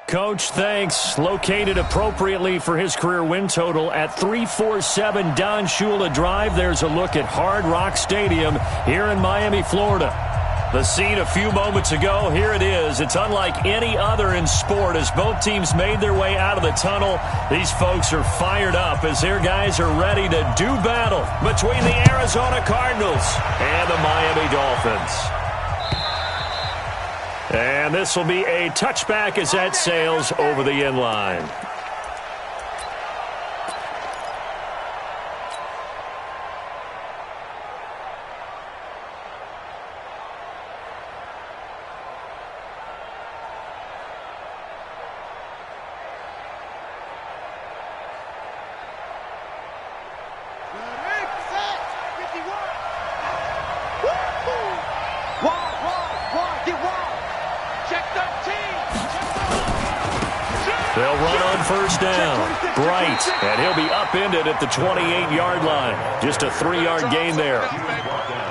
Coach, thanks. Located appropriately for his career win total at 347 Don Shula Drive. There's a look at Hard Rock Stadium here in Miami, Florida. The scene a few moments ago, here it is. It's unlike any other in sport as both teams made their way out of the tunnel. These folks are fired up as their guys are ready to do battle between the Arizona Cardinals and the Miami Dolphins. And this will be a touchback as that sails over the end line. They'll run on first down. Bright, and he'll be upended at the 28-yard line. Just a 3-yard gain there.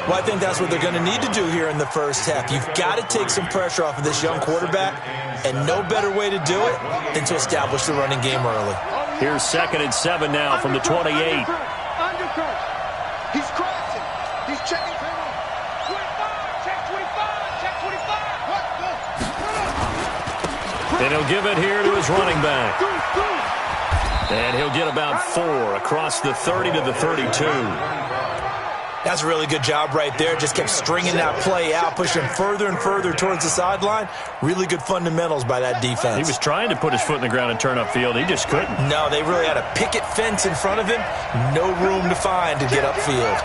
Well, I think that's what they're going to need to do here in the first half. You've got to take some pressure off of this young quarterback, and no better way to do it than to establish the running game early. Here's 2nd and 7 now from the 28. He's crossing. He's checking for him. 25. Check 25. Check 25. And he'll give it here to his running back. And he'll get about 4 across the 30 to the 32. That's a really good job right there. Just kept stringing that play out, pushing further and further towards the sideline. Really good fundamentals by that defense. He was trying to put his foot in the ground and turn upfield. He just couldn't. No, they really had a picket fence in front of him. No room to find to get upfield.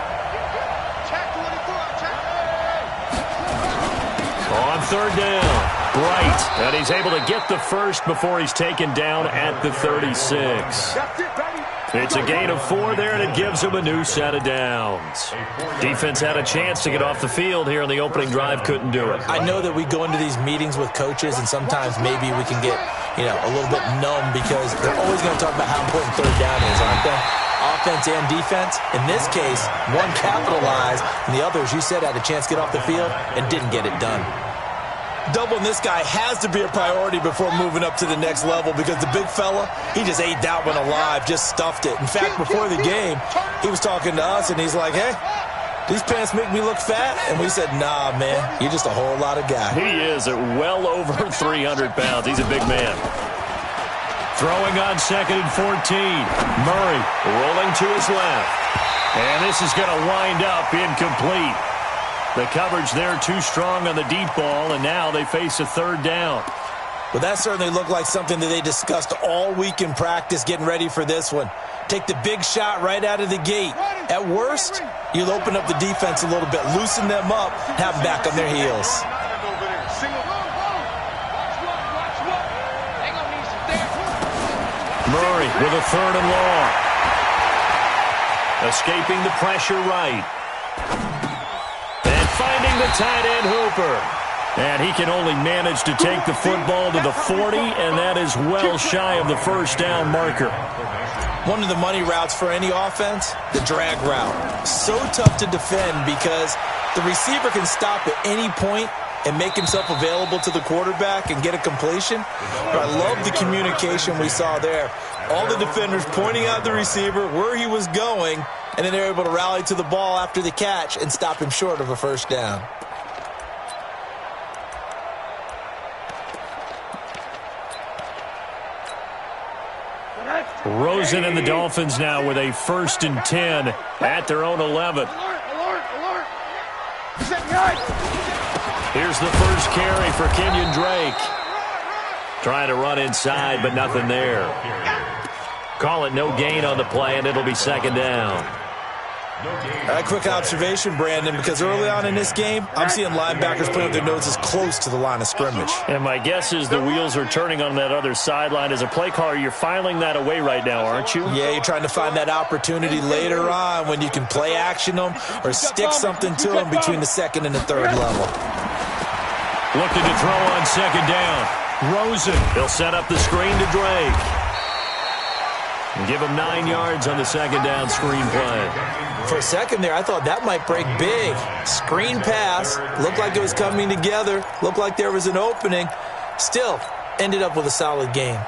On third down, Bright. And he's able to get the first before he's taken down at the 36. It's a gain of 4 there, and it gives him a new set of downs. Defense had a chance to get off the field here in the opening drive, couldn't do it. I know that we go into these meetings with coaches, and sometimes maybe we can get, a little bit numb because they're always going to talk about how important third down is, aren't they? Offense and defense. In this case, one capitalized, and the other, as you said, had a chance to get off the field and didn't get it done. Doubling this guy has to be a priority before moving up to the next level because the big fella, he just ate that one alive, just stuffed it. In fact, before the game, he was talking to us, and he's like, hey, these pants make me look fat? And we said, nah, man, you're just a whole lot of guy. He is at well over 300 pounds. He's a big man. Throwing on 2nd and 14. Murray rolling to his left. And this is going to wind up incomplete. The coverage there too strong on the deep ball, and now they face a third down. Well, that certainly looked like something that they discussed all week in practice getting ready for this one. Take the big shot right out of the gate. At worst, you'll open up the defense a little bit, loosen them up, have them back on their heels. Murray with a 3rd and long. Escaping the pressure right. And finding the tight end Hooper. And he can only manage to take the football to the 40, and that is well shy of the first down marker. One of the money routes for any offense, the drag route. So tough to defend because the receiver can stop at any point and make himself available to the quarterback and get a completion. But I love the communication we saw there. All the defenders pointing out the receiver, where he was going, and then they're able to rally to the ball after the catch and stop him short of a first down. Rosen and the Dolphins now with a 1st and 10 at their own 11. Here's the first carry for Kenyon Drake. Trying to run inside, but nothing there. Call it no gain on the play, and it'll be 2nd down. A quick observation, Brandon, because early on in this game, I'm seeing linebackers putting their noses close to the line of scrimmage. And my guess is the wheels are turning on that other sideline. As a play caller, you're filing that away right now, aren't you? Yeah, you're trying to find that opportunity later on when you can play action them or stick something to them between the 2nd and the 3rd level. Looking to throw on 2nd down. Rosen, he'll set up the screen to Drake. And give him 9 yards on the 2nd down screen play. For a second there, I thought that might break big. Screen pass. Looked like it was coming together. Looked like there was an opening. Still, ended up with a solid game.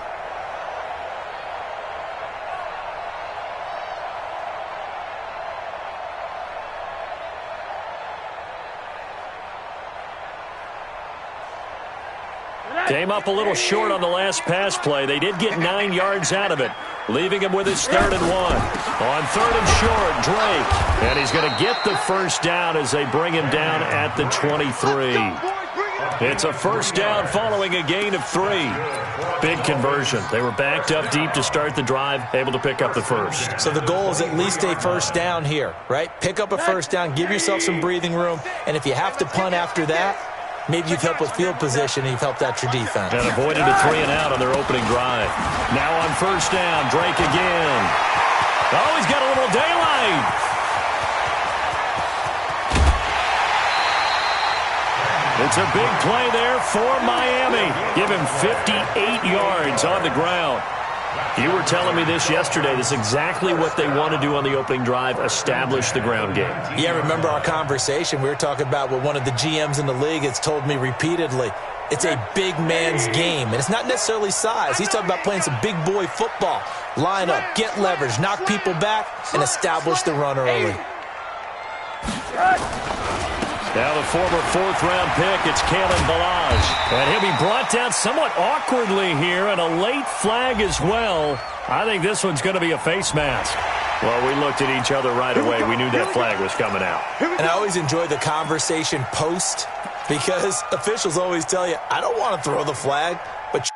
Came up a little short on the last pass play. They did get 9 yards out of it, leaving him with his 3rd and 1. On 3rd and short, Drake. And he's going to get the first down as they bring him down at the 23. It's a first down following a gain of 3. Big conversion. They were backed up deep to start the drive, able to pick up the first. So the goal is at least a first down here, right? Pick up a first down, give yourself some breathing room, and if you have to punt after that, maybe you've helped with field position and you've helped out your defense. And avoided a 3 and out on their opening drive. Now on first down, Drake again. Oh, he's got a little daylight. It's a big play there for Miami. Give him 58 yards on the ground. You were telling me this yesterday. This is exactly what they want to do on the opening drive, establish the ground game. Yeah, remember our conversation? We were talking about what one of the GMs in the league has told me repeatedly. It's a big man's game, and it's not necessarily size. He's talking about playing some big boy football. Line up, get leverage, knock people back, and establish the run early. Now the former 4th-round pick, it's Kalen Ballage. And he'll be brought down somewhat awkwardly here, and a late flag as well. I think this one's going to be a face mask. Well, we looked at each other right away. We knew that flag was coming out. And I always enjoy the conversation post, because officials always tell you, I don't want to throw the flag, but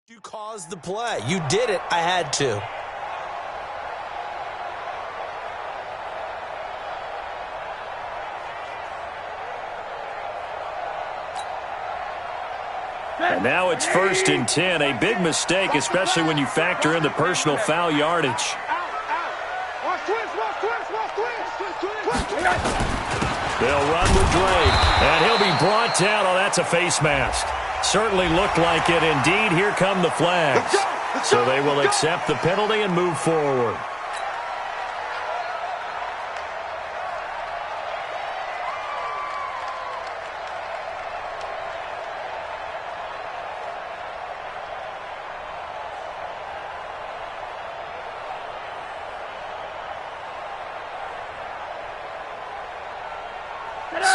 you caused the play. You did it. I had to. And now it's 1st and 10. A big mistake, especially when you factor in the personal foul yardage. They'll run with Drake, and he'll be brought down. Oh, that's a face mask. Certainly looked like it. Indeed, here come the flags. So they will accept the penalty and move forward.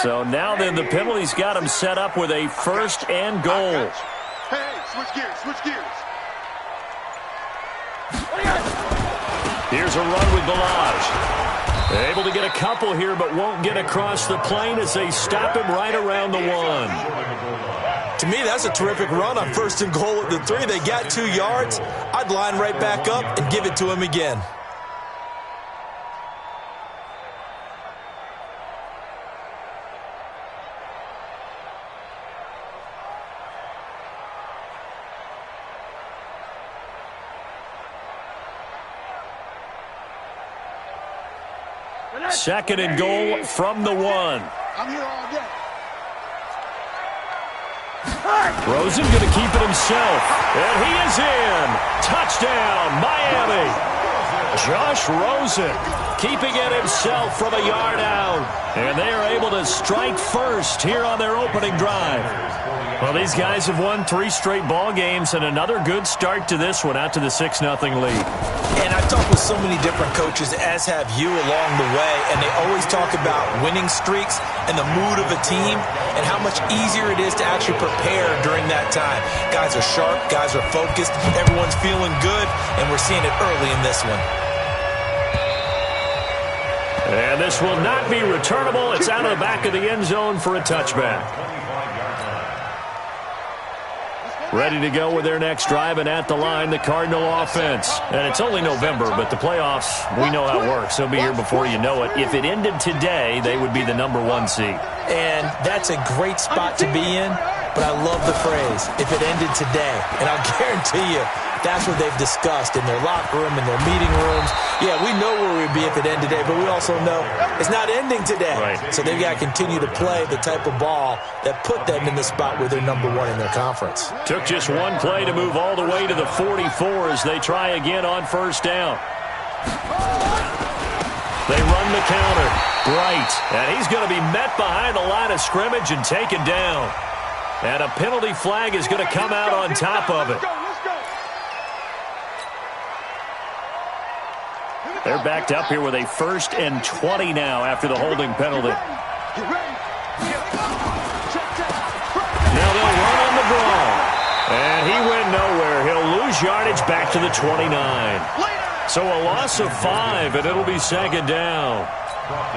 So now then the penalty's got him set up with a 1st and goal. Hey, switch gears, switch gears. Here's a run with Ballage. Able to get a couple here, but won't get across the plane as they stop him right around the 1. To me, that's a terrific run on 1st and goal at the 3. They got 2 yards. I'd line right back up and give it to him again. Second and goal from the 1. I'm here all day. Rosen going to keep it himself. And he is in. Touchdown, Miami. Josh Rosen keeping it himself from a yard out. And they are able to strike first here on their opening drive. Well, these guys have won 3 straight ball games and another good start to this one out to the 6-0 lead. And I've talked with so many different coaches, as have you along the way, and they always talk about winning streaks and the mood of a team and how much easier it is to actually prepare during that time. Guys are sharp, guys are focused, everyone's feeling good, and we're seeing it early in this one. And this will not be returnable. It's out of the back of the end zone for a touchback. Ready to go with their next drive, and at the line, the Cardinal offense. And it's only November, but the playoffs, we know how it works. They'll be here before you know it. If it ended today, they would be the #1 seed. And that's a great spot to be in, but I love the phrase, if it ended today. And I'll guarantee you, that's what they've discussed in their locker room, in their meeting rooms. Yeah, we know where we'd be if it ended today, but we also know it's not ending today. Right. So they've got to continue to play the type of ball that put them in the spot where they're #1 in their conference. Took just one play to move all the way to the 44 as they try again on first down. They run the counter. Bright. And he's going to be met behind the line of scrimmage and taken down. And a penalty flag is going to come out on top of it. They're backed up here with a 1st and 20 now after the holding penalty. Now they'll run on the draw. And he went nowhere. He'll lose yardage back to the 29. So a loss of 5, and it'll be 2nd down.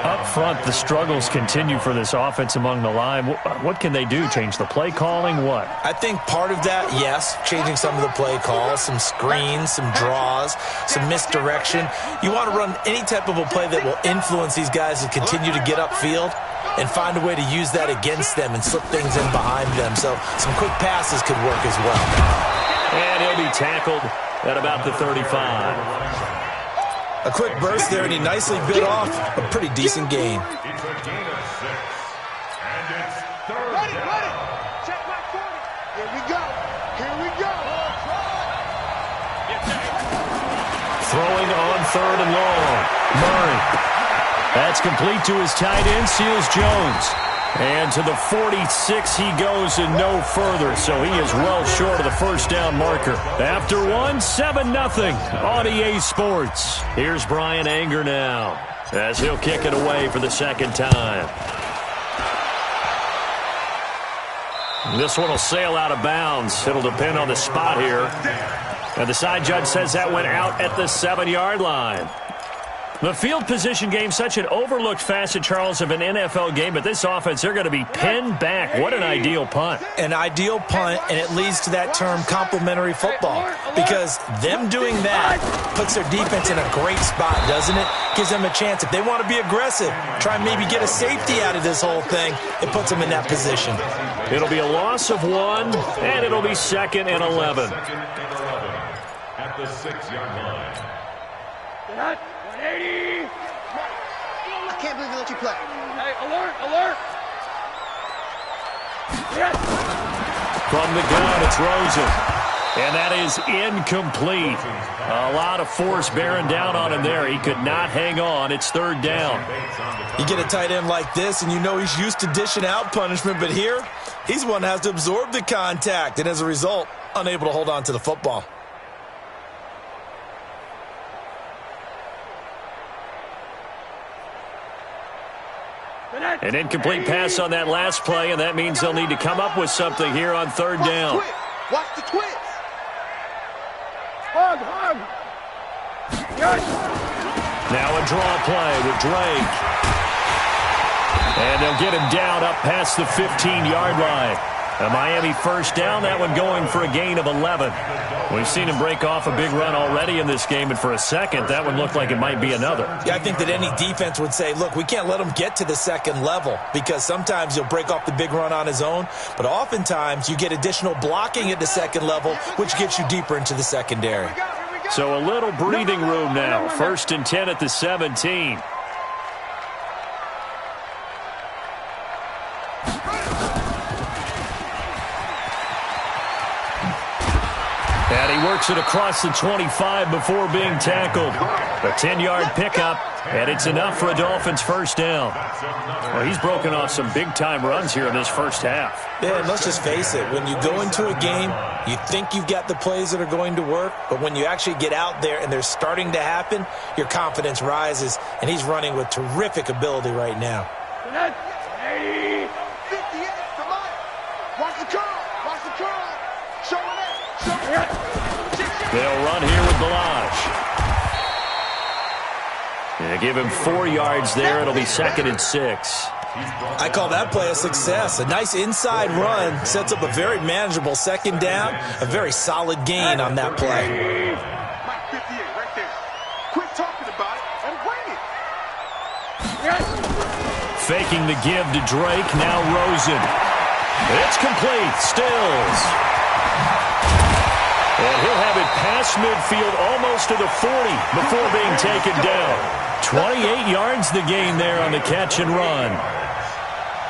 Up front, the struggles continue for this offense among the line. What can they do? Change the play calling? What? I think part of that, yes, changing some of the play calls, some screens, some draws, some misdirection. You want to run any type of a play that will influence these guys to continue to get upfield and find a way to use that against them and slip things in behind them. So some quick passes could work as well. And he'll be tackled at about the 35. A quick burst there, and he nicely bit off a pretty decent gain. Ready. Check my 40. Here we go. Throwing on 3rd and long. Murray. That's complete to his tight end, Seals Jones. And to the 46 he goes and no further, so he is well short of the first down marker. After one, 7-0 on EA Sports. Here's Brian Anger now as he'll kick it away for the 2nd time. This one will sail out of bounds. It'll depend on the spot here. And the side judge says that went out at the 7-yard line. The field position game, such an overlooked facet, Charles, of an NFL game, but this offense, they're going to be pinned back. What an ideal punt. An ideal punt, and it leads to that term complementary football, because them doing that puts their defense in a great spot, doesn't it? Gives them a chance. If they want to be aggressive, try and maybe get a safety out of this whole thing, it puts them in that position. It'll be a loss of 1, and it'll be 2nd and 11. At the 6-yard line. 180. I can't believe they let you play. Hey, alert. Yes. From the gun, it's Rosen. And that is incomplete. A lot of force bearing down on him there. He could not hang on. It's 3rd down. You get a tight end like this, and you know he's used to dishing out punishment, but here, he's one that has to absorb the contact, and as a result, unable to hold on to the football. An incomplete pass on that last play, and that means they'll need to come up with something here on 3rd down. Watch the twist. Hug. Yes. Now a draw play with Drake. And they'll get him down up past the 15-yard line. A Miami first down, that one going for a gain of 11. We've seen him break off a big run already in this game, and for a second, that one looked like it might be another. Yeah, I think that any defense would say, look, we can't let him get to the 2nd level, because sometimes he'll break off the big run on his own, but oftentimes you get additional blocking at the 2nd level, which gets you deeper into the secondary. So a little breathing room now. 1st and 10 at the 17. And he works it across the 25 before being tackled. A 10-yard pickup, and it's enough for a Dolphins first down. Well, he's broken off some big-time runs here in this first half. Yeah, and let's just face it. When you go into a game, you think you've got the plays that are going to work, but when you actually get out there and they're starting to happen, your confidence rises, and he's running with terrific ability right now. 58 from us. Watch the curl. Show it. Show it. They'll run here with Balazs. They give him 4 yards there. It'll be 2nd and 6. I call that play a success. A nice inside run sets up a very manageable 2nd down. A very solid gain on that play. Mike 58 right there. Quit talking about it and bring it. Faking the give to Drake. Now Rosen. It's complete. Stills. And he'll have it past midfield almost to the 40 before being taken down. 28 yards the gain there on the catch and run.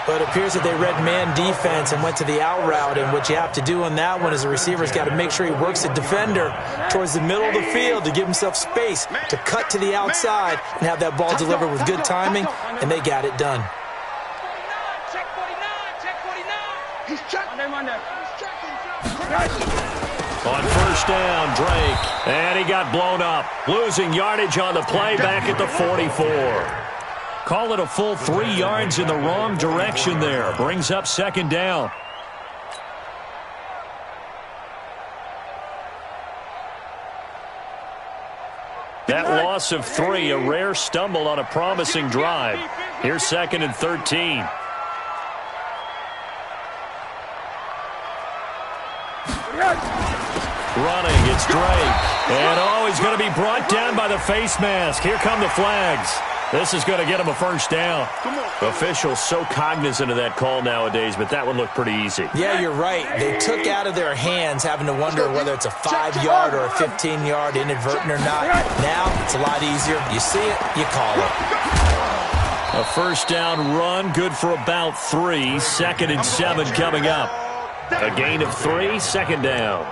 But it appears that they read man defense and went to the out route, and what you have to do on that one is the receiver's got to make sure he works the defender towards the middle of the field to give himself space to cut to the outside and have that ball delivered with good timing, and they got it done. Check 49, check 49. He's checking. On first down, Drake. And he got blown up. Losing yardage on the play back at the 44. Call it a full 3 yards in the wrong direction there. Brings up 2nd down. That loss of 3, a rare stumble on a promising drive. Here's 2nd and 13. Running, it's Drake. And he's going to be brought down by the face mask. Here come the flags. This is going to get him a first down. Officials so cognizant of that call nowadays, but that would look pretty easy. Yeah, you're right. They took out of their hands having to wonder whether it's a 5-yard or a 15-yard inadvertent or not. Now it's a lot easier. You see it, you call it. A first down run, good for about 3. 2nd and 7 coming up. A gain of 3, 2nd down.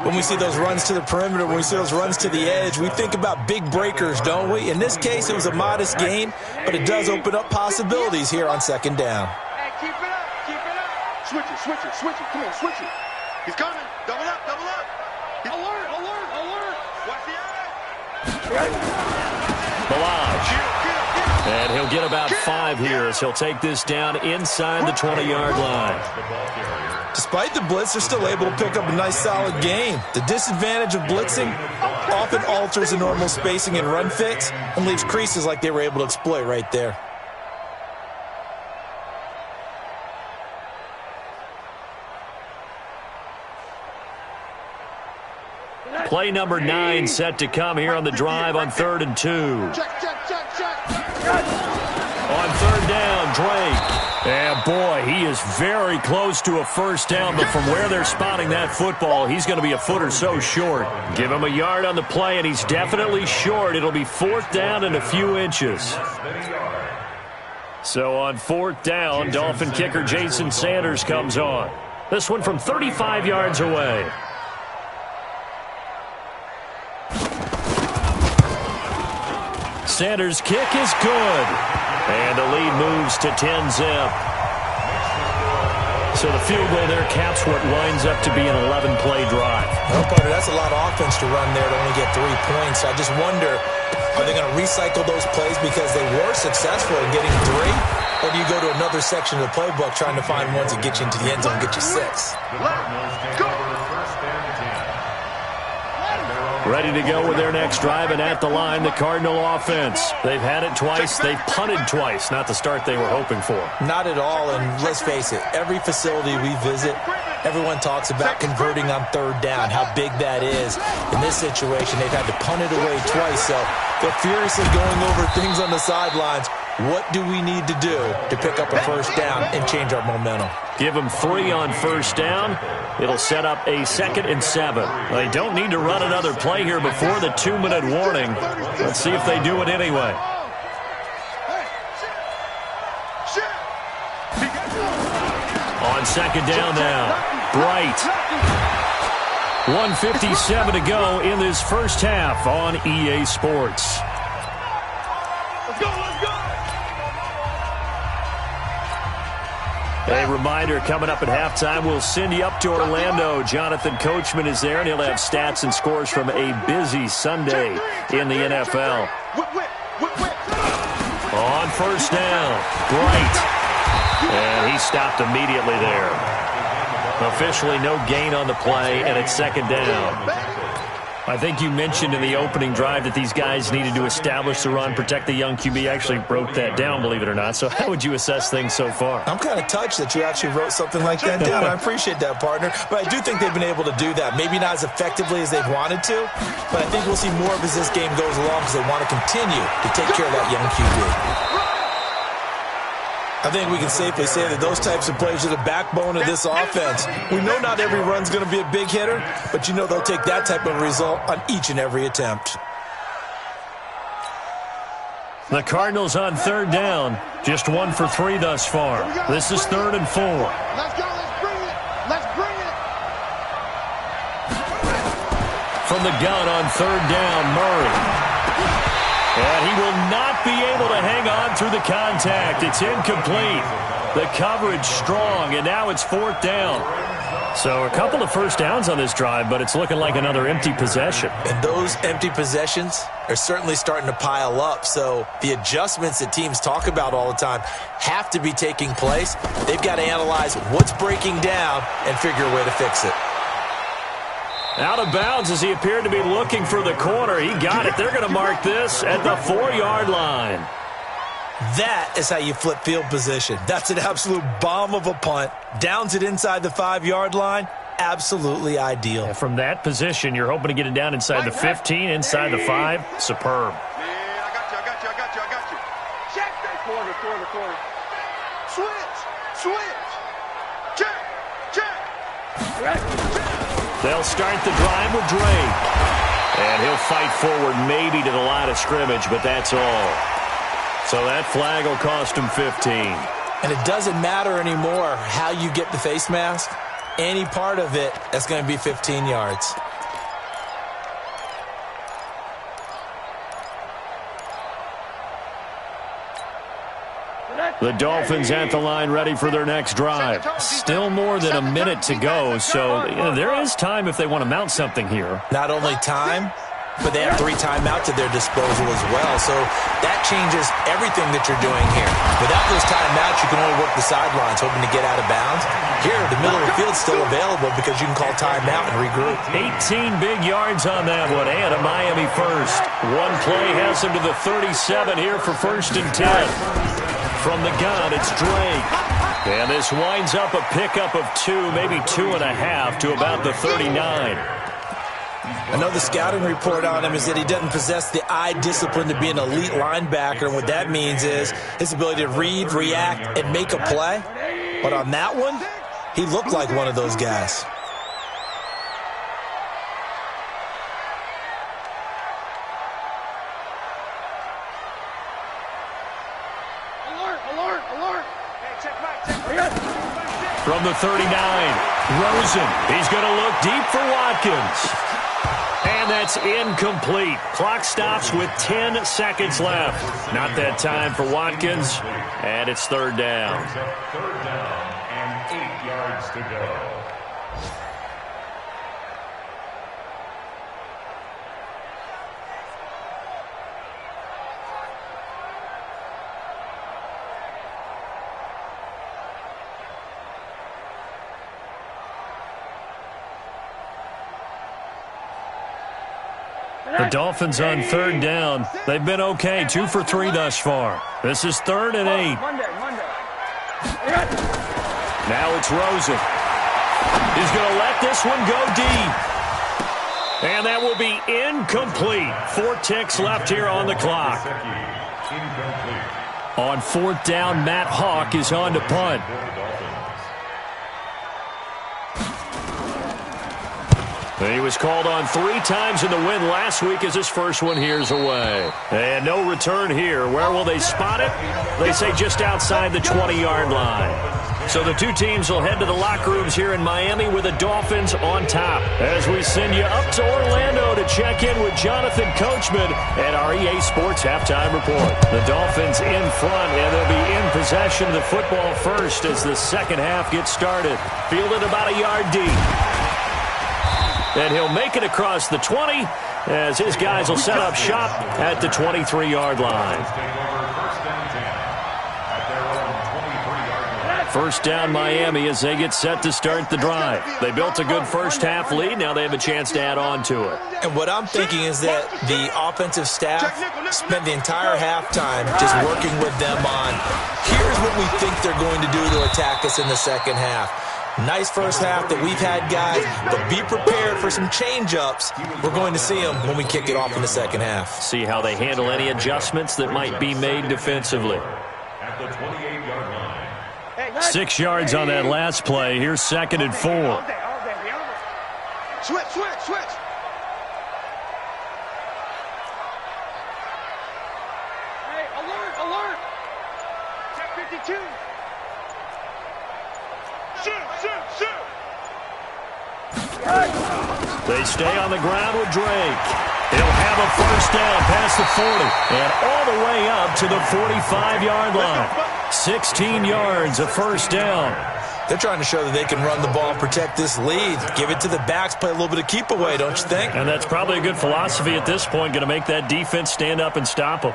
When we see those runs to the perimeter, when we see those runs to the edge, we think about big breakers, don't we? In this case, it was a modest gain, but it does open up possibilities here on 2nd down. Hey, keep it up, keep it up. Switch it, switch it, switch it. Come on, switch it. He's coming. Double up, double up. Alert, alert, alert. Watch the eye. Balaj. And he'll get about 5 here as he'll take this down inside the 20-yard line. Despite the blitz, they're still able to pick up a nice solid gain. The disadvantage of blitzing often alters the normal spacing and run fits and leaves creases like they were able to exploit right there. Play number 9 set to come here on the drive on 3rd and 2. Check, check, check, check. On 3rd down, Drake. And boy, he is very close to a first down, but from where they're spotting that football, he's going to be a foot or so short. Give him a yard on the play, and he's definitely short. It'll be 4th down and a few inches. So on 4th down, Dolphin kicker Jason Sanders comes on. This one from 35 yards away. Sanders' kick is good. And the lead moves to 10-zip. So the field goal there caps what winds up to be an 11-play drive. Well, partner, that's a lot of offense to run there to only get 3 points. I just wonder, are they going to recycle those plays because they were successful in getting 3? Or do you go to another section of the playbook trying to find ones that get you into the end zone and get you 6? Ready to go with their next drive, and at the line, the Cardinal offense. They've had it twice. They've punted twice. Not the start they were hoping for. Not at all, and let's face it, every facility we visit, everyone talks about converting on 3rd down, how big that is. In this situation, they've had to punt it away twice, so they're furiously going over things on the sidelines. What do we need to do to pick up a first down and change our momentum? Give them 3 on first down. It'll set up a 2nd and 7. They don't need to run another play here before the 2-minute warning. Let's see if they do it anyway. On 2nd down now, Bright. 1:57 to go in this first half on EA Sports. Let's go, let's go. A reminder, coming up at halftime, we'll send you up to Orlando. Jonathan Coachman is there, and he'll have stats and scores from a busy Sunday in the NFL. On first down, Bright. And he stopped immediately there. Officially no gain on the play, and it's 2nd down. I think you mentioned in the opening drive that these guys needed to establish the run, protect the young QB. Actually broke that down, believe it or not. So how would you assess things so far? I'm kind of touched that you actually wrote something like that down. I appreciate that, partner. But I do think they've been able to do that. Maybe not as effectively as they've wanted to, but I think we'll see more of as this game goes along because they want to continue to take care of that young QB. I think we can safely say that those types of plays are the backbone of this offense. We know not every run's going to be a big hitter, but you know they'll take that type of result on each and every attempt. The Cardinals on third down, just 1 for 3 thus far. This is 3rd and 4. Let's go. Let's bring it. Let's bring it. From the gun on 3rd down, Murray. And he will not be able to hang on through the contact. It's incomplete. The coverage strong, and now it's 4th down. So a couple of first downs on this drive, but it's looking like another empty possession. And those empty possessions are certainly starting to pile up. So the adjustments that teams talk about all the time have to be taking place. They've got to analyze what's breaking down and figure a way to fix it. Out of bounds as he appeared to be looking for the corner. He got it. They're going to mark this at the 4-yard line. That is how you flip field position. That's an absolute bomb of a punt. Downs it inside the 5-yard line. Absolutely ideal. And from that position, you're hoping to get it down inside the 15, inside the 5. Superb. Man, I got you. Check that corner. Switch. Check. They'll start the drive with Drake. And he'll fight forward maybe to the line of scrimmage, but that's all. So that flag will cost him 15. And it doesn't matter anymore how you get the face mask. Any part of it, that's going to be 15 yards. The Dolphins at the line ready for their next drive. Still more than a minute to go, so there is time if they want to mount something here. Not only time, but they have 3 timeouts at their disposal as well. So that changes everything that you're doing here. Without those timeouts, you can only work the sidelines, hoping to get out of bounds. Here, the middle of the field's still available because you can call timeout and regroup. 18 big yards on that one, and a Miami first. One play has him to the 37 here for 1st and 10. From the gun, it's Drake. And this winds up a pickup of 2, maybe 2.5 to about the 39. Another scouting report on him is that he doesn't possess the eye discipline to be an elite linebacker. And what that means is his ability to read, react, and make a play. But on that one, he looked like one of those guys. Alert. Hey, check back. From the 39, Rosen. He's going to look deep for Watkins. And that's incomplete. Clock stops with 10 seconds left. Not that time for Watkins. And it's 3rd down. 3rd down and 8 yards to go. The Dolphins on 3rd down. They've been okay, 2 for 3 thus far. This is 3rd and 8. Now it's Rosen. He's going to let this one go deep. And that will be incomplete. 4 ticks left here on the clock. On 4th down, Matt Hawk is on to punt. He was called on 3 times in the win last week as his first one here's away. And no return here. Where will they spot it? They say just outside the 20-yard line. So the 2 teams will head to the locker rooms here in Miami with the Dolphins on top. As we send you up to Orlando to check in with Jonathan Coachman at our EA Sports Halftime Report. The Dolphins in front, and they'll be in possession of the football first as the second half gets started. Fielded about a yard deep. And he'll make it across the 20 as his guys will set up shop at the 23-yard line. First down Miami as they get set to start the drive. They built a good first half lead. Now they have a chance to add on to it. And what I'm thinking is that the offensive staff spent the entire halftime just working with them on, here's what we think they're going to do to attack us in the second half. Nice first half that we've had, guys, but be prepared for some change-ups. We're going to see them when we kick it off in the second half. See how they handle any adjustments that might be made defensively. At the 28-yard line. 6 yards on that last play. Here's 2nd and 4. Switch. Hey, alert. Check 52. Shoot. They stay on the ground with Drake. He'll have a first down past the 40 and all the way up to the 45-yard line. 16 yards, a first down. They're trying to show that they can run the ball and protect this lead. Give it to the backs, play a little bit of keep away, don't you think? And that's probably a good philosophy at this point, going to make that defense stand up and stop them.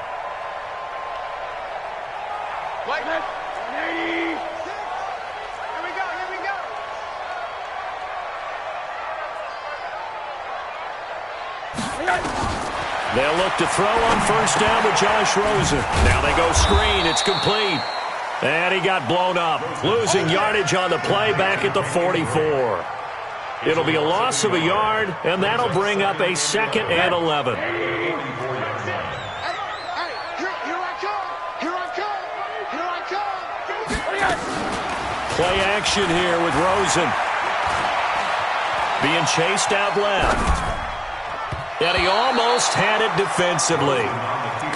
They'll look to throw on first down with Josh Rosen. Now they go screen. It's complete. And he got blown up. Losing yardage on the play back at the 44. It'll be a loss of a yard, and that'll bring up a 2nd and 11. Here I come. Play action here with Rosen. Being chased out left. And he almost had it defensively.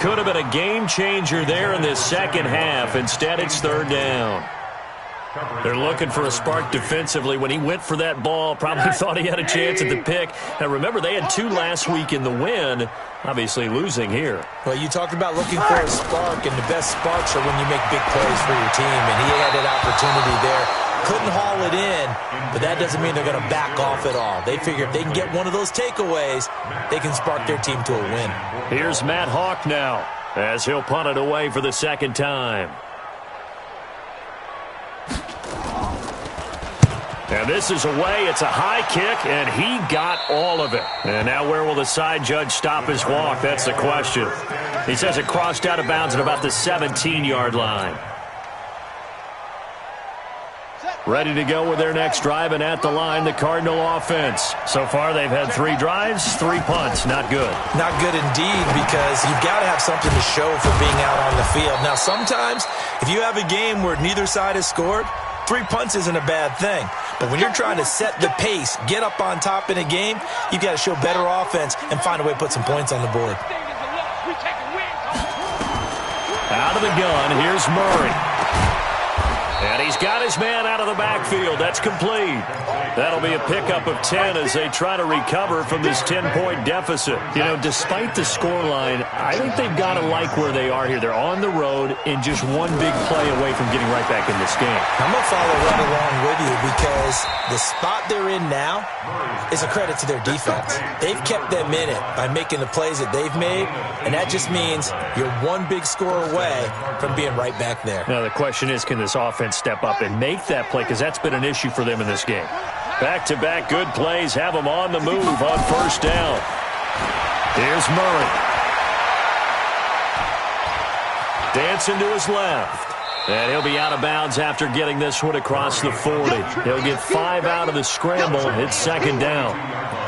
Could have been a game changer there in this second half. Instead, it's 3rd down. They're looking for a spark defensively. When he went for that ball, probably thought he had a chance at the pick. Now, remember, they had 2 last week in the win. Obviously losing here. Well, you talked about looking for a spark, and the best sparks are when you make big plays for your team, and he had that opportunity there. Couldn't haul it in, but that doesn't mean they're going to back off at all. They figure if they can get one of those takeaways, they can spark their team to a win. Here's Matt Hawk now as he'll punt it away for the 2nd time. And this is away. It's a high kick, and he got all of it. And now where will the side judge stop his walk? That's the question. He says it crossed out of bounds at about the 17-yard line. Ready to go with their next drive, and at the line, the Cardinal offense. So far, they've had 3 drives, 3 punts. Not good. Not good indeed, because you've got to have something to show for being out on the field. Now, sometimes, if you have a game where neither side has scored, 3 punts isn't a bad thing. But when you're trying to set the pace, get up on top in a game, you've got to show better offense and find a way to put some points on the board. Out of the gun, here's Murray. And he's got his man out of the backfield. That's complete. That'll be a pickup of 10 as they try to recover from this 10-point deficit. You know, despite the scoreline, I think they've got to like where they are here. They're on the road and just one big play away from getting right back in this game. I'm going to follow right along with you because the spot they're in now is a credit to their defense. They've kept them in it by making the plays that they've made, and that just means you're one big score away from being right back there. Now, the question is, can this offense step up and make that play? Because that's been an issue for them in this game. Back-to-back good plays have them on the move on first down. Here's Murray. Dancing to his left. And he'll be out of bounds after getting this one across the 40. He'll get 5 out of the scramble. It's 2nd down.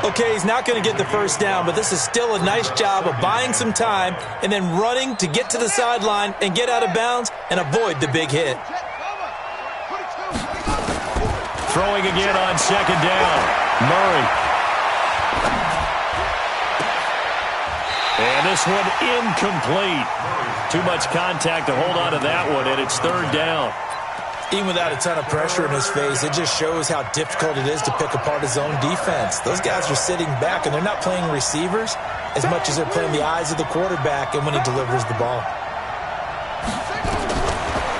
Okay, he's not going to get the first down, but this is still a nice job of buying some time and then running to get to the sideline and get out of bounds and avoid the big hit. Throwing again on 2nd down. Murray. And this one incomplete. Too much contact to hold on to that one, and it's 3rd down. Even without a ton of pressure in his face, it just shows how difficult it is to pick apart his own defense. Those guys are sitting back, and they're not playing receivers as much as they're playing the eyes of the quarterback and when he delivers the ball.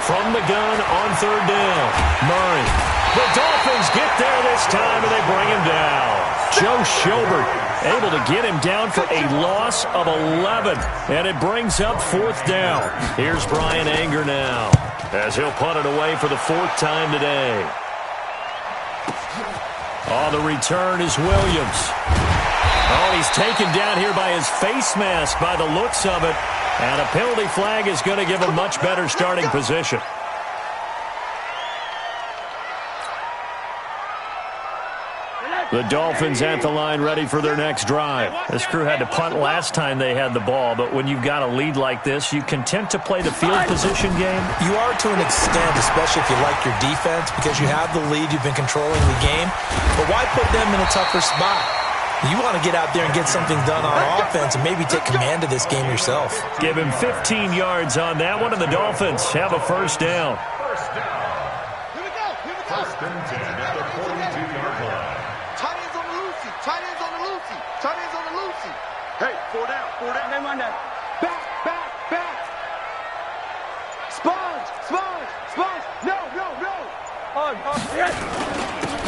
From the gun on 3rd down, Murray. The Dolphins get there this time, and they bring him down. Joe Schobert able to get him down for a loss of 11. And it brings up 4th down. Here's Bryan Anger now, as he'll punt it away for the 4th time today. On the return is Williams. Oh, he's taken down here by his face mask by the looks of it. And a penalty flag is going to give him much better starting position. The Dolphins at the line ready for their next drive. This crew had to punt last time they had the ball, but when you've got a lead like this, you content to play the field position game? You are to an extent, especially if you like your defense, because you have the lead, you've been controlling the game. But why put them in a tougher spot? You want to get out there and get something done on offense and maybe take command of this game yourself. Give him 15 yards on that one, and the Dolphins have a 1st down. First down. Here we go. Here we go. 1st and 10 at the 42-yard line. Tight ends on the loosey. Tight ends on the loosey. Tight ends on the loosey. Hey, 4 down. 4 down. Then run that. Back, back, back. Sponge, sponge, sponge. No, no, no. Yes.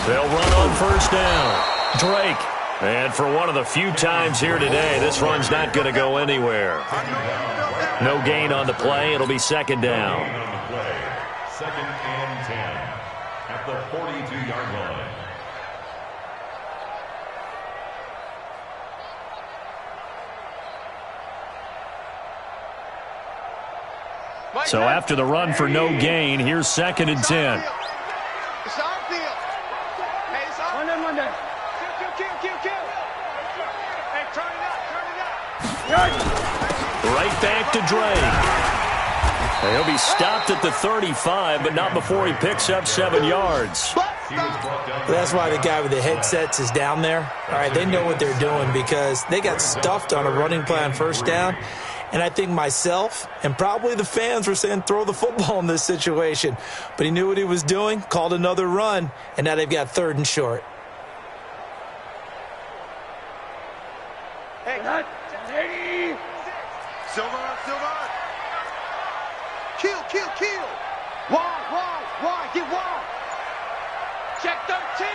They'll run on 1st down. Drake. And for one of the few times here today, this run's not going to go anywhere. No gain on the play. It'll be 2nd down. 2nd and 10 at the 42-yard line. So after the run for no gain, here's 2nd and 10. It's our field. Hey, it's our field. Kill. Hey, turn it up. Right back to Drake. He'll be stopped at the 35, but not before he picks up 7 yards. That's why the guy with the headsets is down there. All right, they know what they're doing because they got stuffed on a running play on 1st down. And I think myself and probably the fans were saying throw the football in this situation. But he knew what he was doing, called another run, and now they've got 3rd and short. Hey, Silver. Kill. Wide, get wide. Check 13.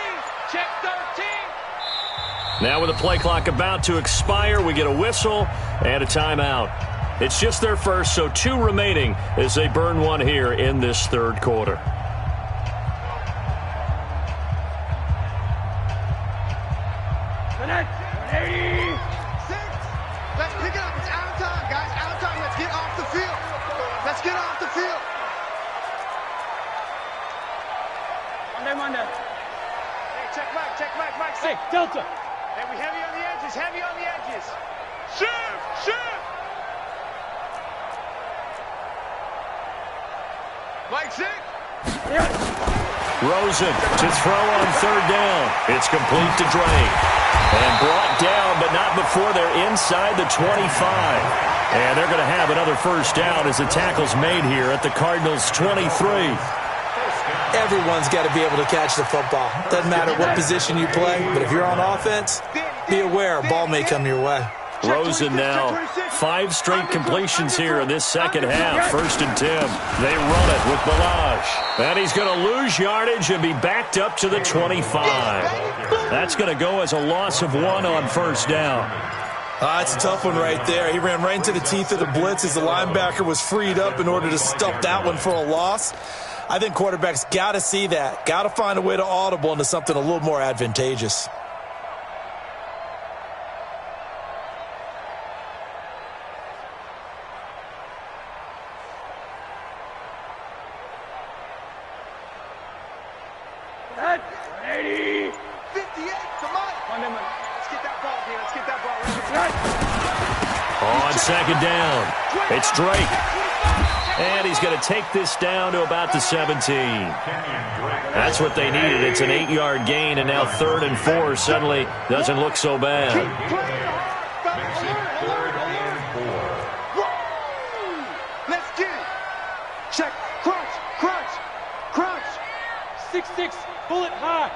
Now with the play clock about to expire, we get a whistle and a timeout. It's just their first, so 2 remaining as they burn one here in this 3rd quarter. Let's pick it up. It's out of time, guys. Out of time. Let's get off the field. Monday. Hey, check Mike. Hey, Delta. Hey, we heavy on the edges. Shift. Mike, sick. Rosen to throw on 3rd down. It's complete to Drake. And brought down, but not before they're inside the 25. And they're going to have another 1st down as the tackle's made here at the Cardinals' 23. Everyone's got to be able to catch the football. Doesn't matter what position you play, but if you're on offense, be aware a ball may come your way. Rosen now, 5 straight completions here in this 2nd half. 1st and 10. They run it with Ballage. And he's going to lose yardage and be backed up to the 25. That's going to go as a loss of 1 on 1st down. It's a tough one right there. He ran right into the teeth of the blitz as the linebacker was freed up in order to stuff that one for a loss. I think quarterbacks got to see that. Got to find a way to audible into something a little more advantageous. On 2nd down, it's Drake. And he's going to take this down to about the 17. That's what they needed. It's an 8-yard gain, and now 3rd and 4 suddenly doesn't look so bad. Let's get it. Check. Crunch. 6-6, bullet high.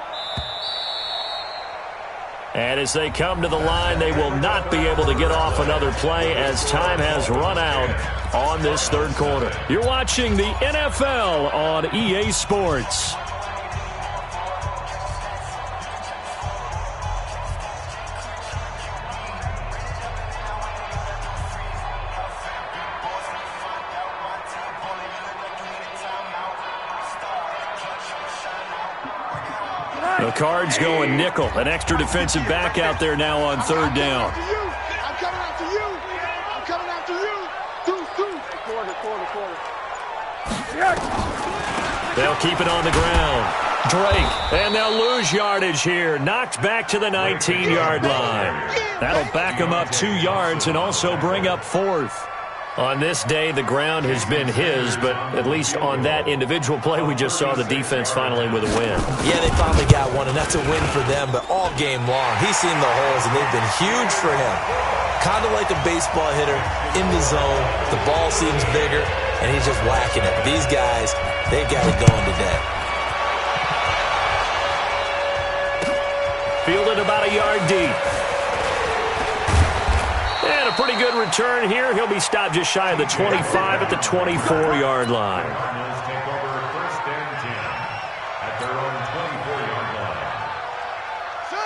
And as they come to the line, they will not be able to get off another play as time has run out on this 3rd quarter. You're watching the NFL on EA Sports. The Cards going nickel. An extra defensive back out there now on third down. I'm coming after you. I'm coming after you. Quarter. They'll keep it on the ground. Drake, and they'll lose yardage here. Knocked back to the 19-yard line. That'll back them up 2 yards and also bring up fourth. On this day, the ground has been his, but at least on that individual play, we just saw the defense finally with a win. Yeah, they finally got one, and that's a win for them, but all game long, he's seen the holes, and they've been huge for him. Kind of like a baseball hitter in the zone. The ball seems bigger, and he's just whacking it. These guys, they've got it going today. Fielded about a yard deep. And a pretty good return here. He'll be stopped just shy of the 25 at the 24-yard line. Cardinals take over first and 10 at their own 24-yard line.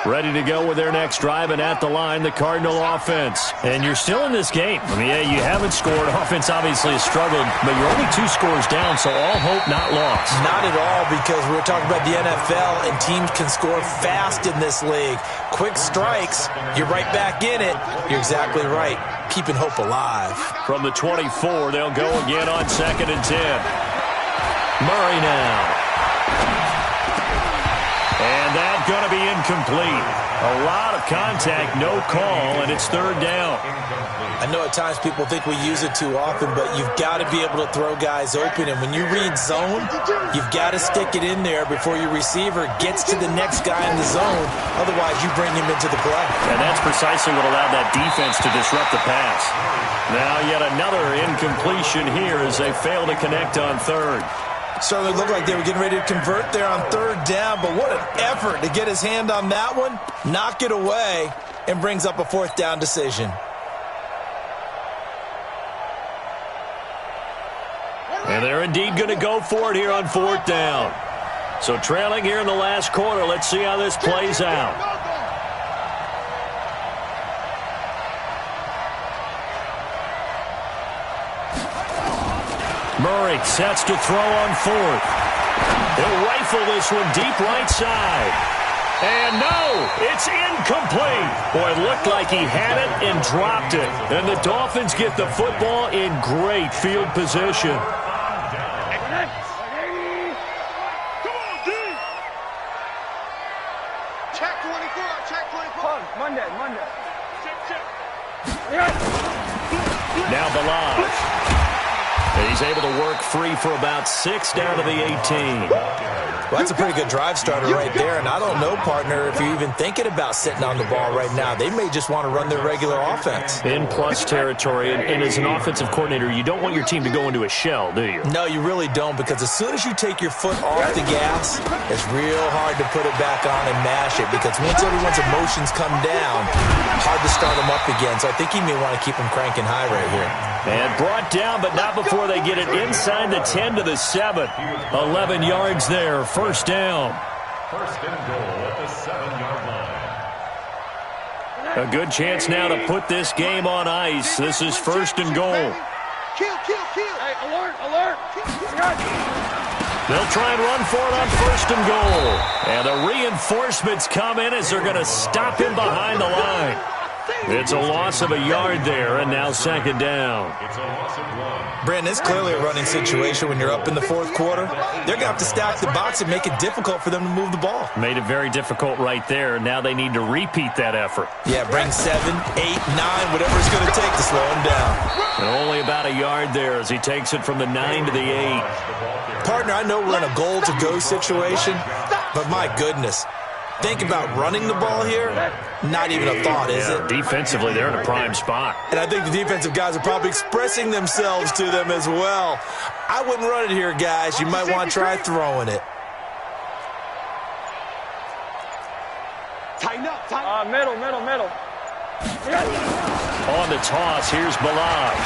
Ready to go with their next drive, and at the line, the Cardinal offense. And you're still in this game. I mean, yeah, you haven't scored. Offense obviously has struggled, but you're only 2 scores down, so all hope not lost. Not at all, because we're talking about the NFL, and teams can score fast in this league. Quick strikes, you're right back in it. You're exactly right. Keeping hope alive. From the 24, they'll go again on 2nd and 10. Murray now. And that's going to be incomplete. A lot of contact, no call, and it's third down. I know at times people think we use it too often, but you've got to be able to throw guys open. And when you read zone, you've got to stick it in there before your receiver gets to the next guy in the zone. Otherwise, you bring him into the play. And that's precisely what allowed that defense to disrupt the pass. Now yet another incompletion here as they fail to connect on third. Certainly looked like they were getting ready to convert there on third down, but what an effort to get his hand on that one, knock it away, and brings up a 4th down decision. And they're indeed going to go for it here on 4th down. So trailing here in the last quarter, let's see how this plays out. Murray sets to throw on 4th. He'll rifle this one deep right side. And no, it's incomplete. Boy, it looked like he had it and dropped it. And the Dolphins get the football in great field position. Check 24. Monday. Now Balazs. And he's able to work free for about 6 down to the 18. Well, that's a pretty good drive starter right there, and I don't know, partner, if you're even thinking about sitting on the ball right now. They may just want to run their regular offense. In plus territory, and as an offensive coordinator, you don't want your team to go into a shell, do you? No, you really don't, because as soon as you take your foot off the gas, it's real hard to put it back on and mash it, because once everyone's emotions come down, hard to start them up again. So I think he may want to keep them cranking high right here. And brought down, but not before they get it inside the 10 to the 7. 11 yards there, first down. First and goal at the 7-yard line. A good chance now to put this game on ice. This is first and goal. Kill. Hey, alert. They'll try and run for it on first and goal. And the reinforcements come in as they're going to stop him behind the line. It's a loss of a yard there, and now second down. It's a loss of 1. Brandon, it's clearly a running situation when you're up in the 4th quarter. They're going to have to stack the box and make it difficult for them to move the ball. Made it very difficult right there. Now they need to repeat that effort. Yeah, bring 7, 8, 9, whatever it's going to take to slow him down. And only about a yard there as he takes it from the 9 to the 8. Partner, I know we're in a goal-to-go situation, but my goodness. Think about running the ball here. Not even a thought, is it? Defensively, they're in a prime spot. And I think the defensive guys are probably expressing themselves to them as well. I wouldn't run it here, guys. You might want to try throwing it. Tighten up. Middle. On the toss, here's Balazs.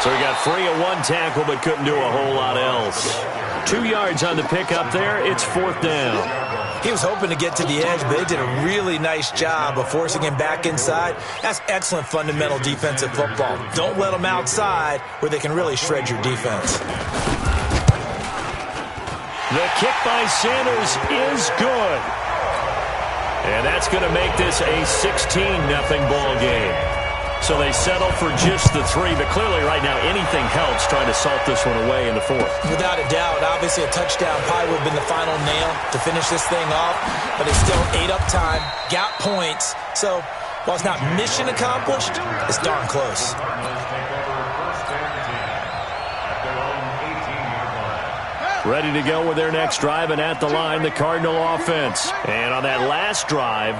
So he got free of 1 tackle but couldn't do a whole lot else. 2 yards on the pickup there. It's 4th down. He was hoping to get to the edge, but they did a really nice job of forcing him back inside. That's excellent fundamental defensive football. Don't let them outside where they can really shred your defense. The kick by Sanders is good. And that's going to make this a 16-0 ball game. So they settle for just the 3, but clearly right now anything helps trying to salt this one away in the 4th. Without a doubt, obviously a touchdown probably would have been the final nail to finish this thing off, but they still ate up time, got points. So while it's not mission accomplished, it's darn close. Ready to go with their next drive, and at the line, the Cardinal offense. And on that last drive,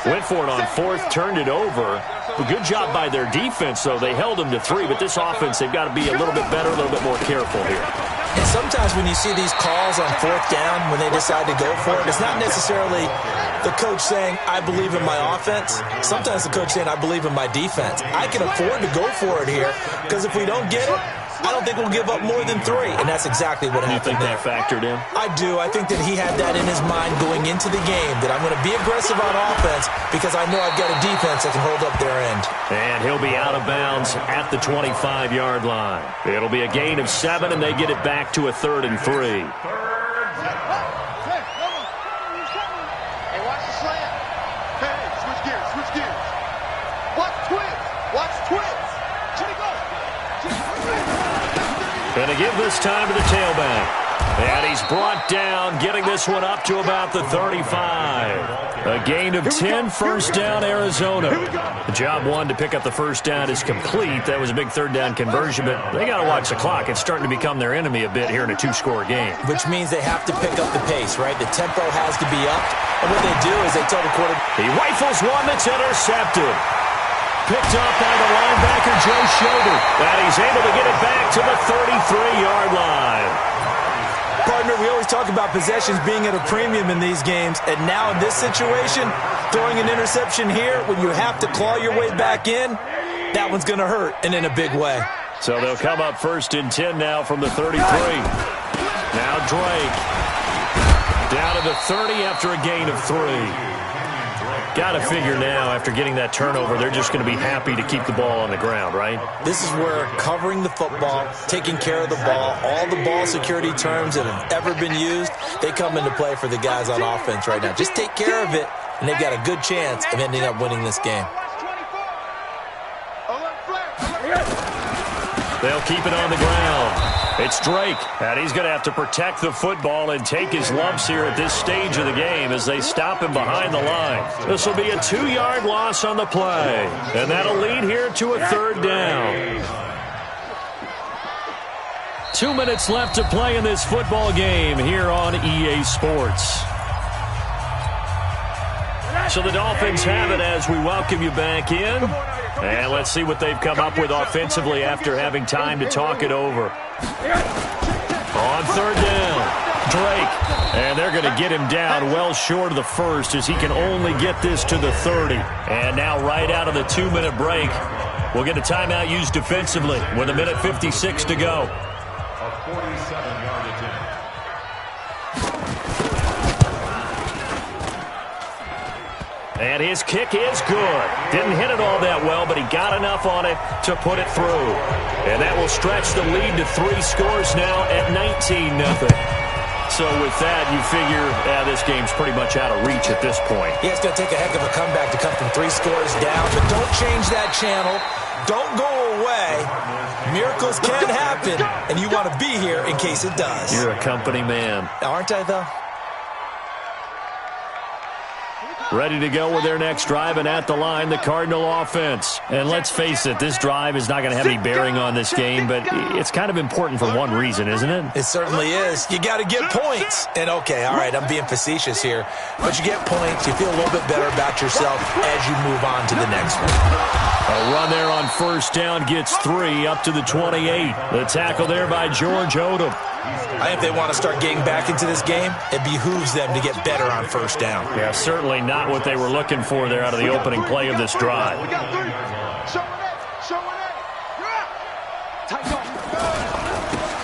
went for it on 4th, turned it over. A good job by their defense, though. They held them to 3, but this offense, they've got to be a little bit better, a little bit more careful here. And sometimes when you see these calls on 4th down, when they decide to go for it, it's not necessarily the coach saying, I believe in my offense. Sometimes the coach saying, I believe in my defense. I can afford to go for it here, because if we don't get it, I don't think we'll give up more than 3, and that's exactly what happened. You think that factored in? I do. I think that he had that in his mind going into the game, that I'm going to be aggressive on offense because I know I've got a defense that can hold up their end. And he'll be out of bounds at the 25-yard line. It'll be a gain of 7, and they get it back to a 3rd and 3. Hey, watch the slant. Hey, switch gears, switch gears. Watch twins. Watch twins. Check it. Going to give this time to the tailback. And he's brought down, getting this one up to about the 35. A gain of 10, first down, Arizona. The job one to pick up the first down is complete. That was a big 3rd down conversion, but they got to watch the clock. It's starting to become their enemy a bit here in a 2-score game. Which means they have to pick up the pace, right? The tempo has to be up. And what they do is they tell the quarterback. He rifles one that's intercepted. Picked up by the linebacker, Joe Schroeder. And he's able to get it back to the 33-yard line. Partner, we always talk about possessions being at a premium in these games. And now in this situation, throwing an interception here when you have to claw your way back in, that one's going to hurt, and in a big way. So they'll come up 1st and 10 now from the 33. Now Drake. Down to the 30 after a gain of 3. Got to figure now, after getting that turnover, they're just going to be happy to keep the ball on the ground, right? This is where covering the football, taking care of the ball, all the ball security terms that have ever been used, they come into play for the guys on offense right now. Just take care of it, and they've got a good chance of ending up winning this game. They'll keep it on the ground. It's Drake, and he's going to have to protect the football and take his lumps here at this stage of the game as they stop him behind the line. This will be a 2-yard loss on the play, and that'll lead here to a 3rd down. 2 minutes left to play in this football game here on EA Sports. So the Dolphins have it as we welcome you back in. And let's see what they've come up with offensively after having time to talk it over. On 3rd down, Drake. And they're going to get him down well short of the 1st as he can only get this to the 30. And now right out of the 2-minute break, we'll get a timeout used defensively with 1:56 to go. A 47-yard attempt. And his kick is good. Didn't hit it all that well, but he got enough on it to put it through. And that will stretch the lead to 3 scores now at 19-0. So with that, you figure this game's pretty much out of reach at this point. Yeah, it's going to take a heck of a comeback to come from 3 scores down, but don't change that channel. Don't go away. Miracles can happen, and you want to be here in case it does. You're a company man. Aren't I, though? Ready to go with their next drive, and at the line, the Cardinal offense. And let's face it, this drive is not going to have any bearing on this game, but it's kind of important for one reason, isn't it? It certainly is. You got to get points. And, okay, all right, I'm being facetious here, but you get points, you feel a little bit better about yourself as you move on to the next one. A run there on 1st down gets 3 up to the 28. The tackle there by George Odom. I think if they want to start getting back into this game, it behooves them to get better on 1st down. Yeah, certainly not what they were looking for there out of the opening play of this drive. We got 3. Show it. Tight on.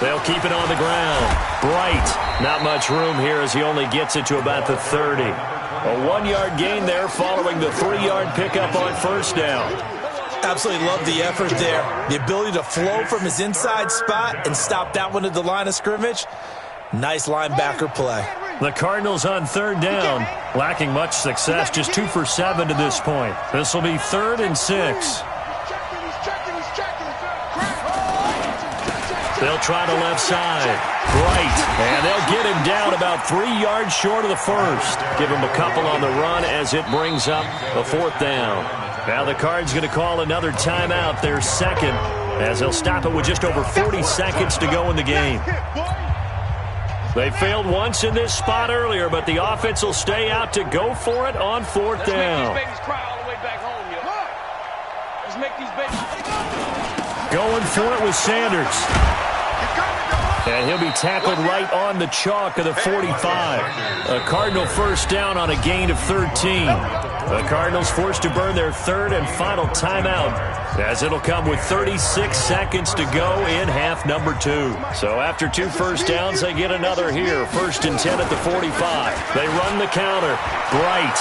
They'll keep it on the ground. Bright. Not much room here as he only gets it to about the 30. A 1-yard gain there following the 3-yard pickup on 1st down. Absolutely love the effort there. The ability to flow from his inside spot and stop that one at the line of scrimmage. Nice linebacker play. The Cardinals on third down, lacking much success, just 2 for 7 to this point. This will be 3rd and 6. They'll try the left side. Right. And they'll get him down about 3 yards short of the first. Give him a couple on the run as it brings up a 4th down. Now the Cards going to call another timeout, their second, as they'll stop it with just over 40 seconds to go in the game. They failed once in this spot earlier, but the offense will stay out to go for it on 4th down. Going for it with Sanders. And he'll be tackled right on the chalk of the 45. A Cardinal first down on a gain of 13. The Cardinals forced to burn their 3rd and final timeout, as it'll come with 36 seconds to go in half number 2. So after 2 first downs, they get another here. 1st and 10 at the 45. They run the counter. Bright.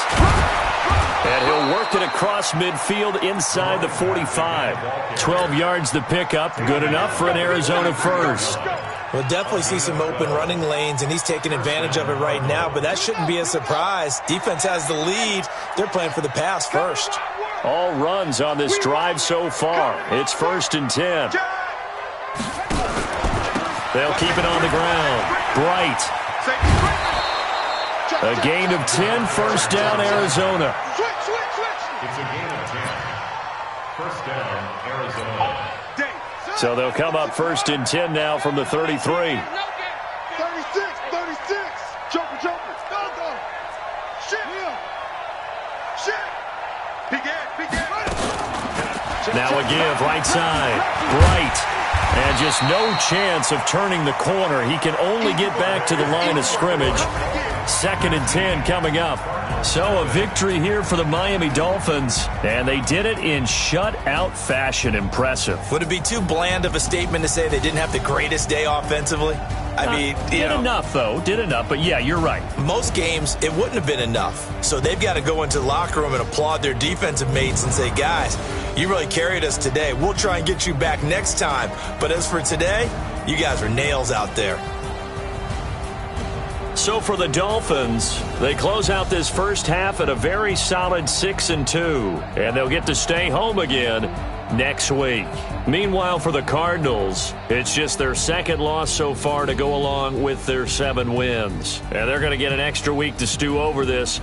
And he'll work it across midfield inside the 45. 12 yards the pickup. Good enough for an Arizona first. We'll definitely see some open running lanes, and he's taking advantage of it right now, but that shouldn't be a surprise. Defense has the lead. They're playing for the pass first. All runs on this drive so far. It's 1st and 10. They'll keep it on the ground. Bright. A gain of 10, first down, Arizona. It's a gain of 10. First down, Arizona. So they'll come up 1st and 10 now from the 33. 36. Jumper. Go. Shit. Now a give, right side. Bright. And just no chance of turning the corner. He can only get back to the line of scrimmage. 2nd and 10 coming up. So a victory here for the Miami Dolphins, and they did it in shutout fashion. Impressive. Would it be too bland of a statement to say they didn't have the greatest day offensively? I mean, did enough, though. Did enough, but yeah, you're right. Most games, it wouldn't have been enough. So they've got to go into the locker room and applaud their defensive mates and say, guys, you really carried us today. We'll try and get you back next time. But as for today, you guys are nails out there. So for the Dolphins, they close out this first half at a very solid 6-2, and they'll get to stay home again next week. Meanwhile, for the Cardinals, it's just their 2nd loss so far to go along with their 7 wins. And they're going to get an extra week to stew over this